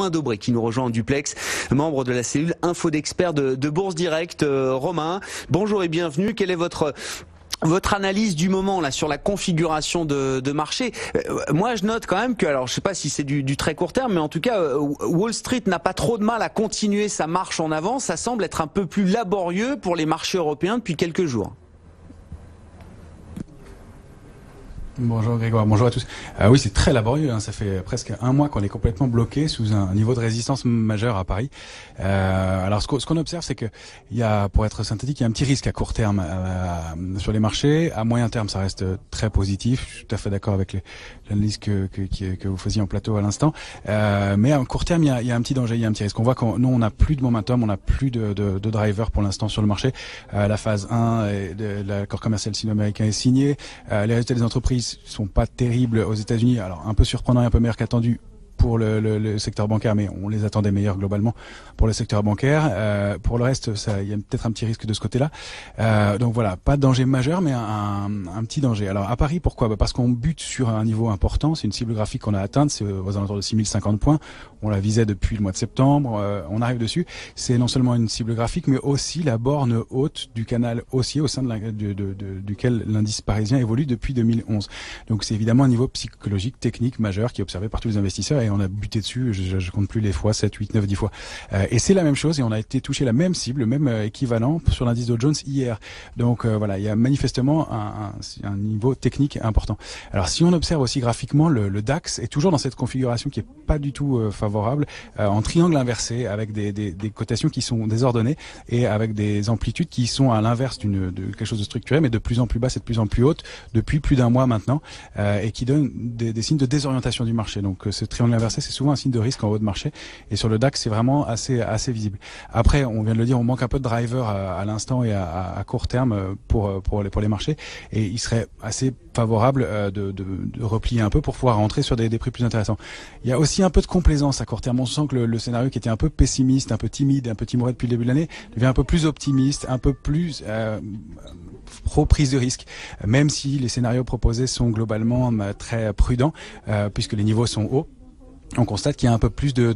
Romain Dobré qui nous rejoint en duplex, membre de la cellule Info d'Experts de Bourse Direct. Romain, bonjour et bienvenue. Quelle est votre analyse du moment là sur la configuration de marché? Moi je note quand même que, alors je sais pas si c'est du très court terme, mais en tout cas Wall Street n'a pas trop de mal à continuer sa marche en avant. Ça semble être un peu plus laborieux pour les marchés européens depuis quelques jours. Bonjour Grégoire, bonjour à tous. Oui, c'est très laborieux, hein. Ça fait presque un mois qu'on est complètement bloqué sous un niveau de résistance majeur à Paris. Alors ce qu'on observe, c'est que il y a, pour être synthétique, il y a un petit risque à court terme sur les marchés. À moyen terme, ça reste très positif. Je suis tout à fait d'accord avec l'analyse que vous faisiez en plateau à l'instant. Mais à court terme, il y a un petit danger, il y a un petit risque. On voit qu'on nous, on n'a plus de momentum, on n'a plus de driver pour l'instant sur le marché. La phase 1 de l'accord commercial sino-américain est signé. Les résultats des entreprises sont pas terribles aux États-Unis, alors un peu surprenant et un peu meilleur qu'attendu pour le secteur bancaire, mais on les attendait meilleurs globalement pour le secteur bancaire. Pour le reste, il y a peut-être un petit risque de ce côté-là. Donc voilà, pas de danger majeur, mais un petit danger. Alors à Paris, pourquoi? Parce qu'on bute sur un niveau important. C'est une cible graphique qu'on a atteinte, c'est aux alentours de 6050 points. On la visait depuis le mois de septembre. On arrive dessus. C'est non seulement une cible graphique, mais aussi la borne haute du canal haussier au sein duquel l'indice parisien évolue depuis 2011. Donc c'est évidemment un niveau psychologique, technique majeur qui est observé par tous les investisseurs. Et on a buté dessus, je compte plus les fois, 7, 8, 9, 10 fois. Et c'est la même chose, et on a été touché la même cible, le même équivalent sur l'indice Dow Jones hier. Donc voilà, il y a manifestement un niveau technique important. Alors si on observe aussi graphiquement, le DAX est toujours dans cette configuration qui est pas du tout favorable, en triangle inversé, avec des cotations qui sont désordonnées, et avec des amplitudes qui sont à l'inverse de quelque chose de structuré, mais de plus en plus basse et de plus en plus haute, depuis plus d'un mois maintenant, et qui donne des signes de désorientation du marché. Donc ce triangle inversé, c'est souvent un signe de risque en haut de marché, et sur le DAX c'est vraiment assez visible. Après, on vient de le dire, on manque un peu de driver à l'instant et à court terme pour les marchés, et il serait assez favorable de replier un peu pour pouvoir rentrer sur des prix plus intéressants. Il y a aussi un peu de complaisance à court terme. On sent que le scénario qui était un peu pessimiste, un peu timide, un peu timoré depuis le début de l'année devient un peu plus optimiste, un peu plus pro prise de risque, même si les scénarios proposés sont globalement très prudents, puisque les niveaux sont hauts. On constate qu'il y a un peu plus de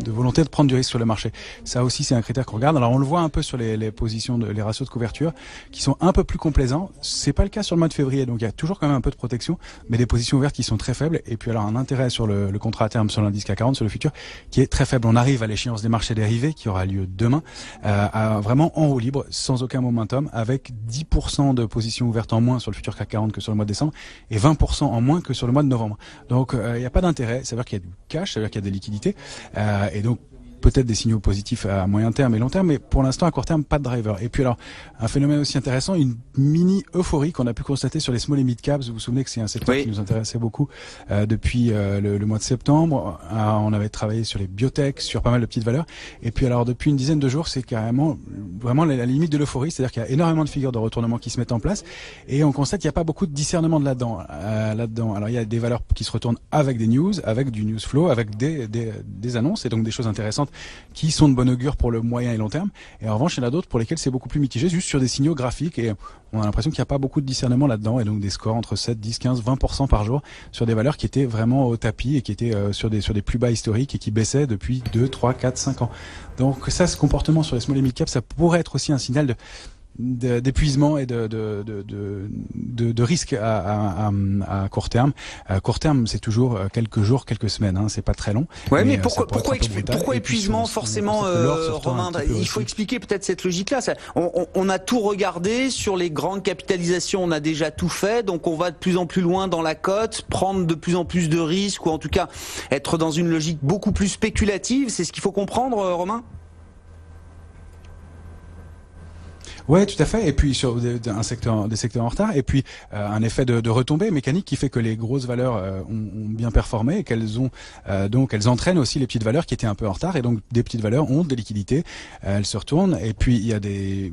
volonté de prendre du risque sur le marché. Ça aussi, c'est un critère qu'on regarde. Alors, on le voit un peu sur les positions, les ratios de couverture, qui sont un peu plus complaisants. C'est pas le cas sur le mois de février, donc il y a toujours quand même un peu de protection, mais des positions ouvertes qui sont très faibles. Et puis alors, un intérêt sur le contrat à terme sur l'indice CAC 40, sur le futur, qui est très faible. On arrive à l'échéance des marchés dérivés, qui aura lieu demain, vraiment en roue libre, sans aucun momentum, avec 10% de positions ouvertes en moins sur le futur CAC 40 que sur le mois de décembre, et 20% en moins que sur le mois de novembre. Donc, il n'y a pas d'intérêt, ça veut dire qu'il y a du cash, ça veut dire qu'il y a des liquidités, et donc peut-être des signaux positifs à moyen terme et long terme, mais pour l'instant à court terme pas de driver. Et puis alors un phénomène aussi intéressant, une mini euphorie qu'on a pu constater sur les small et mid caps. Vous vous souvenez que c'est un secteur qui nous intéressait beaucoup depuis le mois de septembre. On avait travaillé sur les biotech, sur pas mal de petites valeurs, et puis alors depuis une dizaine de jours, c'est carrément vraiment la limite de l'euphorie, c'est-à-dire qu'il y a énormément de figures de retournement qui se mettent en place, et on constate qu'il n'y a pas beaucoup de discernement de là-dedans. Alors il y a des valeurs qui se retournent avec des news, avec du news flow, avec des annonces, et donc des choses intéressantes qui sont de bon augure pour le moyen et long terme. Et en revanche, il y en a d'autres pour lesquels c'est beaucoup plus mitigé, juste sur des signaux graphiques, et on a l'impression qu'il n'y a pas beaucoup de discernement là-dedans, et donc des scores entre 7, 10, 15, 20% par jour sur des valeurs qui étaient vraiment au tapis et qui étaient sur des plus bas historiques et qui baissaient depuis 2, 3, 4, 5 ans. Donc ça, ce comportement sur les small et mid cap, ça pourrait être aussi un signal d'épuisement et de risque à court terme. À court terme, c'est toujours quelques jours, quelques semaines, hein, c'est pas très long. Ouais, mais pourquoi épuisement forcément, Romain? Il faut expliquer peut-être cette logique-là. On a tout regardé sur les grandes capitalisations, on a déjà tout fait, donc on va de plus en plus loin dans la cote, prendre de plus en plus de risques, ou en tout cas être dans une logique beaucoup plus spéculative. C'est ce qu'il faut comprendre, Romain? Ouais, tout à fait. Et puis sur des secteurs en retard, et puis un effet de retombée mécanique qui fait que les grosses valeurs ont bien performé, et qu'elles ont donc elles entraînent aussi les petites valeurs qui étaient un peu en retard, et donc des petites valeurs ont des liquidités, elles se retournent, et puis il y a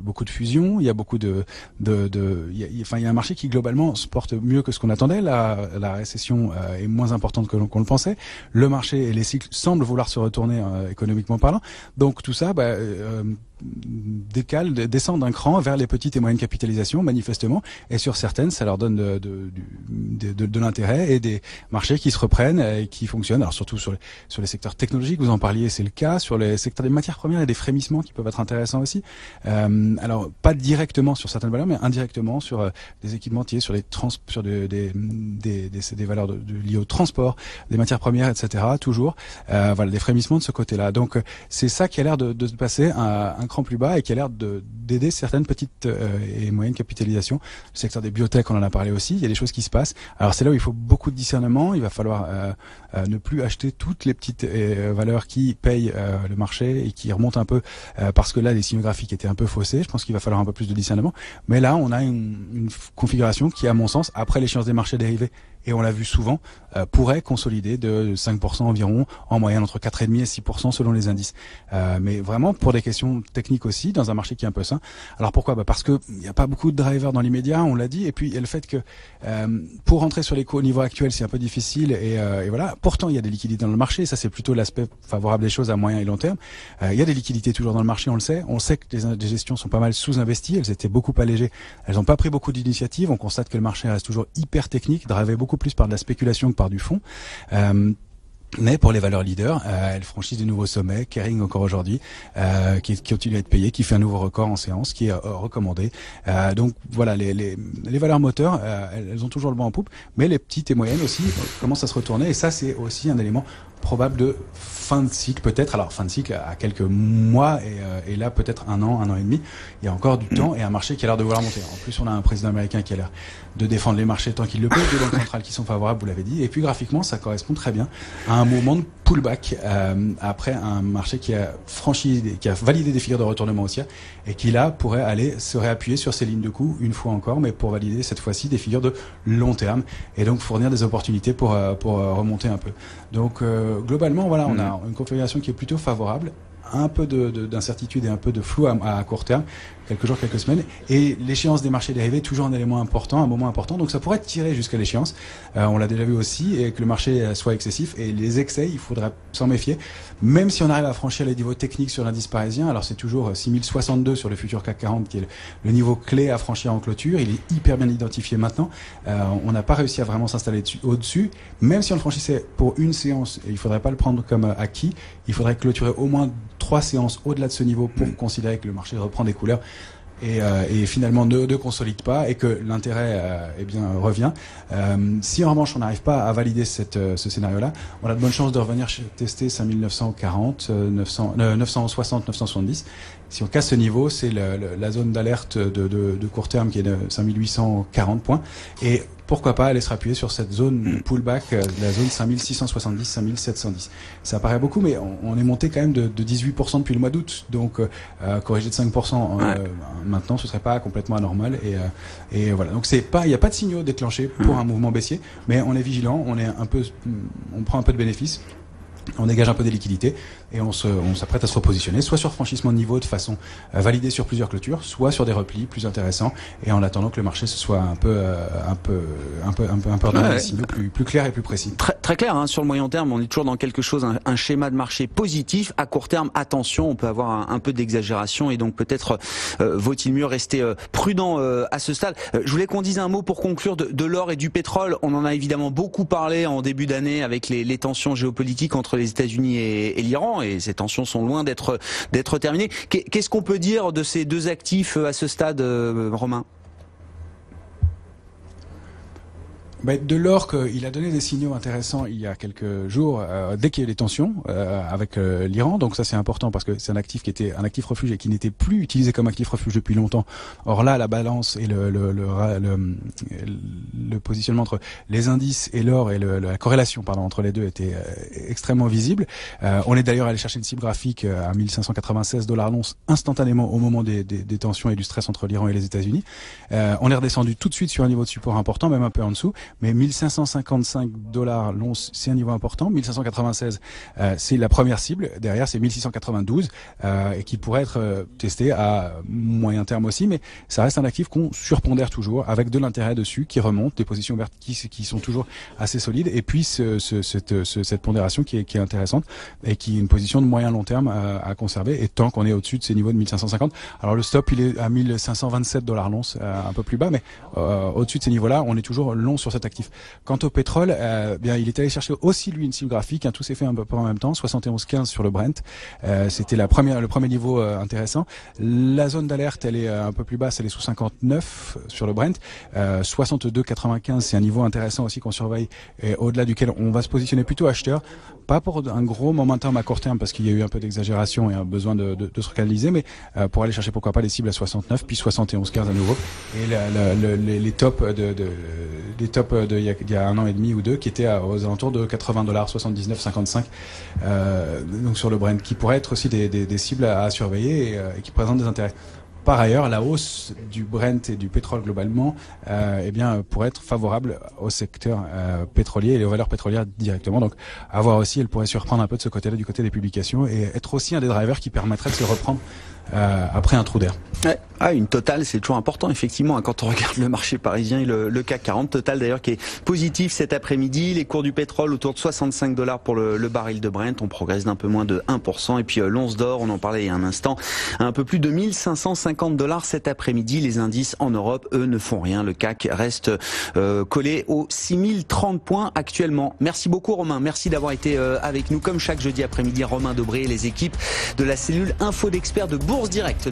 beaucoup de fusions, il y a beaucoup il y a un marché qui globalement se porte mieux que ce qu'on attendait. La récession est moins importante qu'on le pensait. Le marché et les cycles semblent vouloir se retourner économiquement parlant. Donc tout ça, descendent d'un cran vers les petites et moyennes capitalisations, manifestement, et sur certaines, ça leur donne de l'intérêt et des marchés qui se reprennent et qui fonctionnent. Alors surtout sur les secteurs technologiques, vous en parliez, c'est le cas. Sur les secteurs des matières premières, il y a des frémissements qui peuvent être intéressants aussi. Alors pas directement sur certaines valeurs, mais indirectement sur des équipementiers, sur des valeurs liées au transport, des matières premières, etc. Toujours, voilà, des frémissements de ce côté-là. Donc c'est ça qui a l'air de passer un cran plus bas et qui a l'air d'aider certaines petites et moyennes capitalisations. Le secteur des biotech, on en a parlé aussi. Il y a des choses qui se passent. Alors c'est là où il faut beaucoup de discernement. Il va falloir ne plus acheter toutes les petites valeurs qui payent le marché et qui remontent un peu parce que là les signaux graphiques étaient un peu faussés. Je pense qu'il va falloir un peu plus de discernement. Mais là on a une configuration qui, à mon sens, après l'échéance des marchés dérivés, et on l'a vu souvent, pourrait consolider de 5% environ, en moyenne entre 4,5 et 6% selon les indices. Mais vraiment pour des questions techniques aussi, dans un marché qui est un peu sain. Alors pourquoi ? Parce que il n'y a pas beaucoup de drivers dans l'immédiat, on l'a dit, et puis il y a le fait que pour rentrer sur les cours au niveau actuel, c'est un peu difficile, et voilà. Pourtant, il y a des liquidités dans le marché, ça c'est plutôt l'aspect favorable des choses à moyen et long terme. Il y a des liquidités toujours dans le marché, on le sait. On sait que les gestions sont pas mal sous-investies, elles étaient beaucoup allégées, elles n'ont pas pris beaucoup d'initiatives. On constate que le marché reste toujours hyper technique, drivé beaucoup plus par de la spéculation que par du fond. Mais pour les valeurs leaders, elles franchissent des nouveaux sommets. Kering encore aujourd'hui, qui continue à être payé, qui fait un nouveau record en séance, qui est recommandé. Donc voilà, les valeurs moteurs, elles ont toujours le vent en poupe, mais les petites et moyennes aussi commencent à se retourner. Et ça, c'est aussi un élément probable de fin de cycle peut-être. Alors fin de cycle à quelques mois et là peut-être un an et demi. Il y a encore du temps et un marché qui a l'air de vouloir monter. En plus, on a un président américain qui a l'air de défendre les marchés tant qu'il le peut, des banques centrales qui sont favorables, vous l'avez dit. Et puis graphiquement, ça correspond très bien à un moment de pullback après un marché qui a validé des figures de retournement haussière et qui là pourrait aller se réappuyer sur ses lignes de coût une fois encore, mais pour valider cette fois-ci des figures de long terme et donc fournir des opportunités pour remonter un peu. Donc globalement, voilà, on a une configuration qui est plutôt favorable, un peu d'incertitude et un peu de flou à court terme, quelques jours, quelques semaines, et l'échéance des marchés dérivés, toujours un élément important, un moment important, donc ça pourrait tirer jusqu'à l'échéance, on l'a déjà vu aussi, et que le marché soit excessif, et les excès, il faudra s'en méfier, même si on arrive à franchir les niveaux techniques sur l'indice parisien. Alors c'est toujours 6062 sur le futur CAC 40 qui est le niveau clé à franchir en clôture, il est hyper bien identifié maintenant, on n'a pas réussi à vraiment s'installer au-dessus, même si on le franchissait pour une séance, et il faudrait pas le prendre comme acquis, il faudrait clôturer au moins 3 séances au-delà de ce niveau pour considérer que le marché reprend des couleurs et finalement ne consolide pas et que l'intérêt revient. Si en revanche on n'arrive pas à valider ce scénario-là, on a de bonnes chances de revenir tester 5940, 960, 970. Si on casse ce niveau, c'est la zone d'alerte de court terme qui est de 5840 points. Et pourquoi pas aller se rappuyer sur cette zone de pullback, la zone 5670, 5710. Ça paraît beaucoup, mais on est monté quand même de 18% depuis le mois d'août. Donc, corrigé de 5% maintenant, ce serait pas complètement anormal. Et voilà. Donc il n'y a pas de signaux déclenchés pour un mouvement baissier, mais on est vigilant, on prend un peu de bénéfice. On dégage un peu des liquidités et on s'apprête à se repositionner, soit sur franchissement de niveau de façon validée sur plusieurs clôtures, soit sur des replis plus intéressants, et en attendant que le marché se soit un peu ordonné des signaux plus clairs et plus précis. Très clair, hein, sur le moyen terme, on est toujours dans quelque chose, un schéma de marché positif. À court terme, attention, on peut avoir un peu d'exagération et donc peut-être vaut-il mieux rester prudent à ce stade. Je voulais qu'on dise un mot pour conclure de l'or et du pétrole. On en a évidemment beaucoup parlé en début d'année avec les tensions géopolitiques entre les États-Unis et l'Iran, et ces tensions sont loin d'être terminées. Qu'est-ce qu'on peut dire de ces deux actifs à ce stade, Romain ? De l'or, il a donné des signaux intéressants il y a quelques jours, dès qu'il y a eu des tensions avec l'Iran. Donc ça c'est important parce que c'est un actif qui était un actif refuge et qui n'était plus utilisé comme actif refuge depuis longtemps. Or là, la balance et le positionnement entre les indices et l'or et la corrélation entre les deux était extrêmement visible. On est d'ailleurs allé chercher une cible graphique à 1596 $ l'once instantanément au moment des tensions et du stress entre l'Iran et les États-Unis. On est redescendu tout de suite sur un niveau de support important, même un peu en dessous. Mais 1555 $ l'once, c'est un niveau important. 1596, c'est la première cible. Derrière, c'est 1692 et qui pourrait être testé à moyen terme aussi. Mais ça reste un actif qu'on surpondère toujours avec de l'intérêt dessus qui remonte, des positions vertes qui sont toujours assez solides. Et puis cette pondération qui est intéressante et qui est une position de moyen long terme à conserver. Et tant qu'on est au-dessus de ces niveaux de 1550, alors le stop il est à 1527 $ l'once, un peu plus bas, mais au-dessus de ces niveaux-là, on est toujours long sur cet actif. Quant au pétrole, bien il est allé chercher aussi lui une cible graphique, tout s'est fait un peu en même temps, 71,15 sur le Brent. C'était le premier niveau intéressant. La zone d'alerte, elle est un peu plus basse, elle est sous 59 sur le Brent. 62,95, c'est un niveau intéressant aussi qu'on surveille et au-delà duquel on va se positionner plutôt acheteur. Pas pour un gros momentum à court terme parce qu'il y a eu un peu d'exagération et un besoin de se recaliser, mais pour aller chercher pourquoi pas les cibles à 69 puis 71,15 à nouveau. Et les tops des tops il y a un an et demi ou deux qui étaient aux alentours de 80 $, 79,55 donc sur le Brent, qui pourraient être aussi des cibles à surveiller et qui présentent des intérêts. Par ailleurs, la hausse du Brent et du pétrole globalement, pourrait être favorable au secteur pétrolier et aux valeurs pétrolières directement. Donc, à voir aussi, elle pourrait se reprendre un peu de ce côté-là, du côté des publications, et être aussi un des drivers qui permettrait de se reprendre après un trou d'air. Ouais. Une Total, c'est toujours important, effectivement, quand on regarde le marché parisien et le CAC 40. Total, d'ailleurs, qui est positif cet après-midi. Les cours du pétrole autour de 65 $ pour le baril de Brent. On progresse d'un peu moins de 1%. Et puis l'once d'or, on en parlait il y a un instant, à un peu plus de 1550 $ cet après-midi. Les indices en Europe, eux, ne font rien. Le CAC reste collé aux 6030 points actuellement. Merci beaucoup, Romain. Merci d'avoir été avec nous. Comme chaque jeudi après-midi, Romain Dobré et les équipes de la cellule Info d'Experts de Bourse Direct.